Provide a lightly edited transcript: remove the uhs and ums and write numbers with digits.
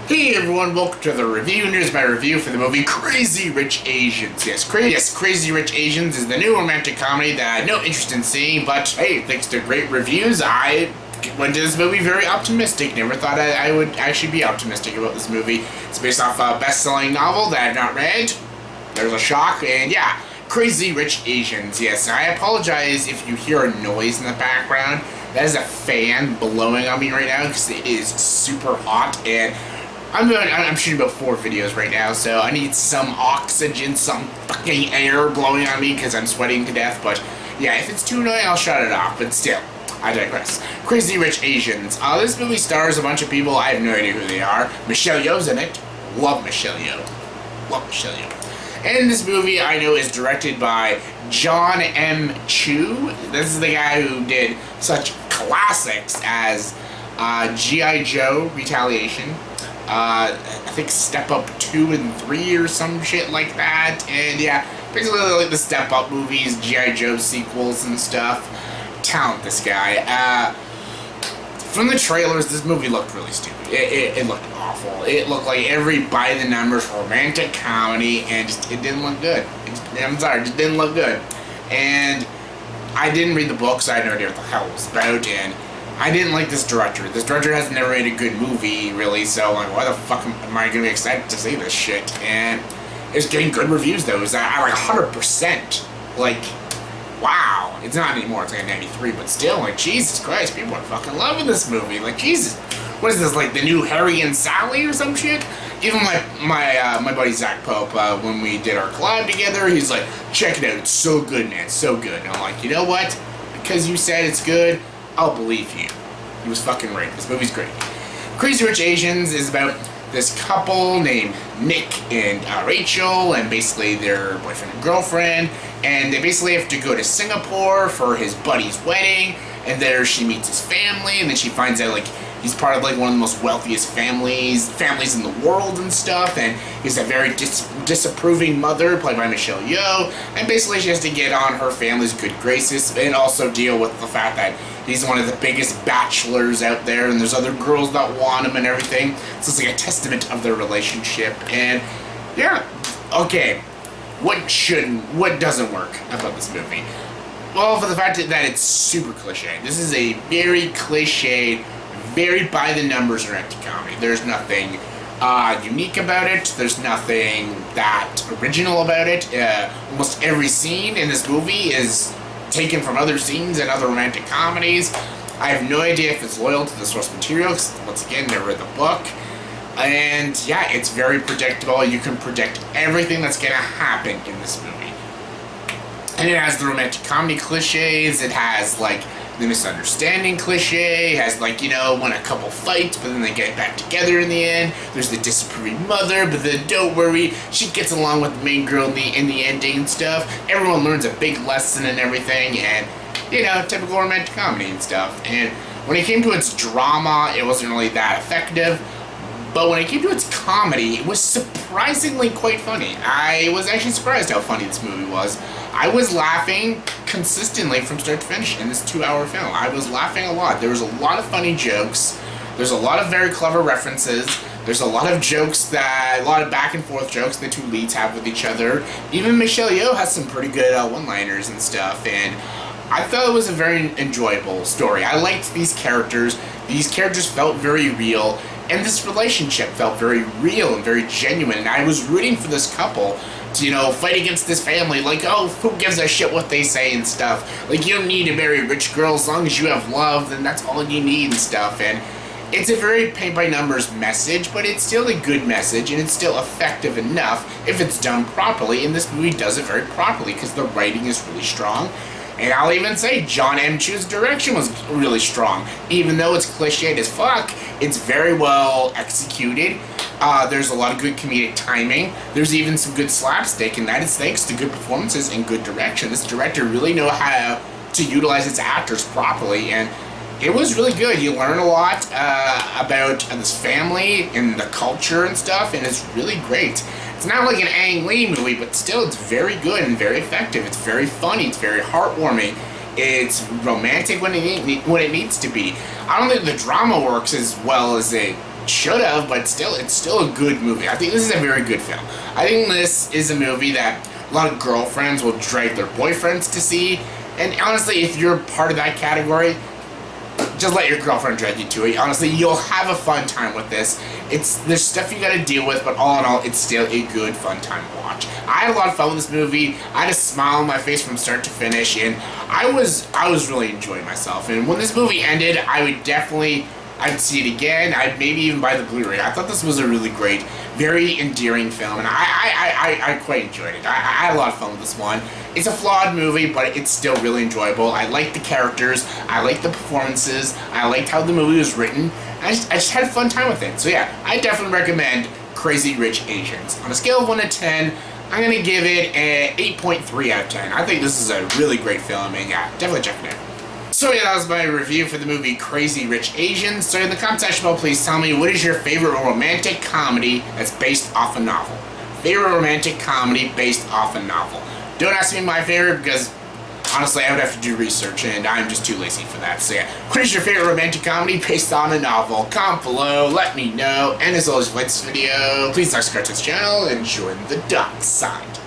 Hey everyone, welcome to the review. And here's my review for the movie Crazy Rich Asians. Yes, Crazy Rich Asians is the new romantic comedy that I had no interest in seeing, but hey, thanks to great reviews, I went to this movie very optimistic. Never thought I would actually be optimistic about this movie. It's based off a best-selling novel that I've not read. There's a shock, and yeah, Crazy Rich Asians. Yes, I apologize if you hear a noise in the background. That is a fan blowing on me right now because it is super hot, and I'm shooting about 4 videos right now, so I need some oxygen, some fucking air blowing on me because I'm sweating to death. But yeah, if it's too annoying, I'll shut it off. But still, I digress. Crazy Rich Asians. This movie stars a bunch of people. I have no idea who they are. Michelle Yeoh's in it. Love Michelle Yeoh. Love Michelle Yeoh. And this movie, I know, is directed by Jon M. This is the guy who did such classics as G.I. Joe Retaliation. I think Step Up 2 and 3 or some shit like that. And yeah, basically like the Step Up movies, G.I. Joe sequels and stuff. Talent, this guy. From the trailers, this movie looked really stupid. It looked awful. It looked like every by-the-numbers romantic comedy, and it didn't look good. I'm sorry, it just didn't look good. And I didn't read the book, so I had no idea what the hell it was about, and I didn't like this director. This director has never made a good movie, really, so like, why the fuck am I gonna be excited to see this shit? And it's getting good reviews, though. It's at like 100%. Like, wow. It's not anymore, it's like a 93, but still, like, Jesus Christ, people are fucking loving this movie. Like, Jesus. What is this, like, the new Harry and Sally or some shit? Even my buddy Zach Pope, when we did our collab together, he's like, check it out, it's so good, man, so good. And I'm like, you know what? Because you said it's good, I'll believe you. He was fucking right. This movie's great. Crazy Rich Asians is about this couple named Nick and Rachel, and basically their boyfriend and girlfriend, and they basically have to go to Singapore for his buddy's wedding, and there she meets his family, and then she finds out, like, he's part of, like, one of the most wealthiest families in the world and stuff, and he's a very disapproving mother, played by Michelle Yeoh, and basically she has to get on her family's good graces, and also deal with the fact that he's one of the biggest bachelors out there, and there's other girls that want him and everything, so it's like a testament of their relationship, and yeah, okay, what doesn't work about this movie? Well, for the fact that it's super cliche. This is a very cliched, very by-the-numbers romantic comedy. There's nothing unique about it. There's nothing that original about it. Almost every scene in this movie is taken from other scenes and other romantic comedies. I have no idea if it's loyal to the source material, because, once again, never read the book. And yeah, it's very predictable. You can predict everything that's going to happen in this movie. And it has the romantic comedy cliches. It has, like, the misunderstanding cliche. It has, like, you know, when a couple fights, but then they get back together in the end. There's the disapproving mother, but then don't worry, she gets along with the main girl in the ending and stuff. Everyone learns a big lesson and everything, and, you know, typical romantic comedy and stuff. And when it came to its drama, it wasn't really that effective. But when it came to its comedy, it was surprisingly quite funny. I was actually surprised how funny this movie was. I was laughing consistently from start to finish in this 2-hour film. I was laughing a lot. There was a lot of funny jokes. There's a lot of very clever references. There's a lot of jokes a lot of back and forth jokes the two leads have with each other. Even Michelle Yeoh has some pretty good one-liners and stuff. And I thought it was a very enjoyable story. I liked these characters. These characters felt very real. And this relationship felt very real and very genuine. And I was rooting for this couple to, you know, fight against this family. Like, oh, who gives a shit what they say and stuff. Like, you don't need to marry a rich girl. As long as you have love, then that's all you need and stuff. And it's a very paint-by-numbers message, but it's still a good message, and it's still effective enough if it's done properly. And this movie does it very properly because the writing is really strong. And I'll even say Jon M's direction was really strong. Even though it's cliched as fuck, it's very well executed. There's a lot of good comedic timing. There's even some good slapstick, and that is thanks to good performances and good direction. This director really knows how to utilize its actors properly, and it was really good. You learn a lot about this family and the culture and stuff, and it's really great. It's not like an Ang Lee movie, but still it's very good and very effective. It's very funny. It's very heartwarming. It's romantic when it needs to be. I don't think the drama works as well as it should have, but it's still a good movie. I think this is a very good film. I think this is a movie that a lot of girlfriends will drag their boyfriends to see, and honestly, if you're part of that category, just let your girlfriend drag you to it. Honestly, you'll have a fun time with this. There's stuff you gotta deal with, but all in all, it's still a good, fun time to watch. I had a lot of fun with this movie. I had a smile on my face from start to finish, and I was really enjoying myself. And when this movie ended, I'd see it again. I'd maybe even buy the Blu-ray. I thought this was a really great, very endearing film, and I quite enjoyed it. I had a lot of fun with this one. It's a flawed movie, but it's still really enjoyable. I liked the characters. I liked the performances. I liked how the movie was written. I just had a fun time with it. So yeah, I definitely recommend Crazy Rich Asians. On a scale of 1 to 10, I'm going to give it an 8.3 out of 10. I think this is a really great film, and yeah, definitely check it out. So yeah, that was my review for the movie Crazy Rich Asians. So in the comment section below, please tell me what is your favorite romantic comedy that's based off a novel. Favorite romantic comedy based off a novel. Don't ask me my favorite because honestly I would have to do research and I'm just too lazy for that. So yeah, what is your favorite romantic comedy based on a novel? Comment below, let me know. And as always, if you like this video, please subscribe to this channel and join the dark side.